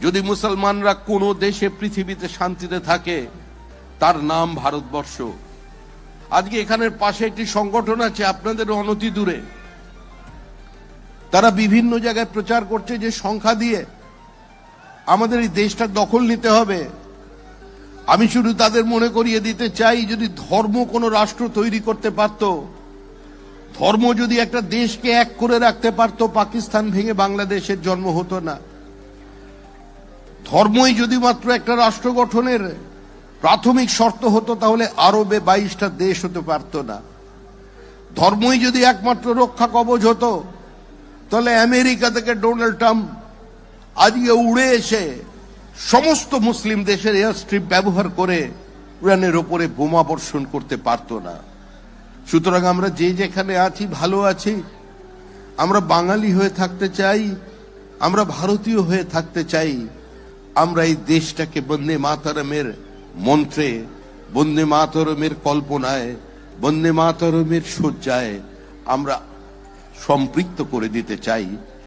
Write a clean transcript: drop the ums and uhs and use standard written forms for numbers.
যদি মুসলমানরা কোনো দেশে পৃথিবীতে শান্তিতে থাকে তার নাম ভারতবর্ষ। আজকে এখানের পাশে একটি সংগঠন আছে আপনাদের অনতি দূরে, তারা বিভিন্ন জায়গায় প্রচার করছে যে সংখ্যা দিয়ে আমাদের এই দেশটা দখল নিতে হবে। আমি শুধু তাদের মনে করিয়ে দিতে চাই, যদি ধর্ম কোনো রাষ্ট্র তৈরি করতে পারত, ধর্ম যদি একটা দেশকে এক করে রাখতে পারত, পাকিস্তান ভেঙে বাংলাদেশের জন্ম হতো না। ধর্মই যদি মাত্র একটা রাষ্ট্র গঠনের প্রাথমিক শর্ত হতো, তাহলে আরবে 22টা দেশ হতে পারত না। ধর্মই যদি একমাত্র রক্ষা কবচ হতো, তাহলে আমেরিকা থেকে ডোনাল্ড ট্রাম্প আজকে উড়ে এসে সমস্ত মুসলিম দেশের এয়ার স্ট্রিপ ব্যবহার করে ইরানের ওপরে বোমা বর্ষণ করতে পারত না। সুতরাং আমরা যে যেখানে আছি ভালো আছি, আমরা বাঙালি হয়ে থাকতে চাই, আমরা ভারতীয় হয়ে থাকতে চাই। আমরা এই দেশটাকে বন্দে মাতরমের মন্ত্রে, বন্দে মাতরমের কল্পনায়, বন্দে মাতরমের শয্যায় আমরা সম্পৃক্ত করে দিতে চাই।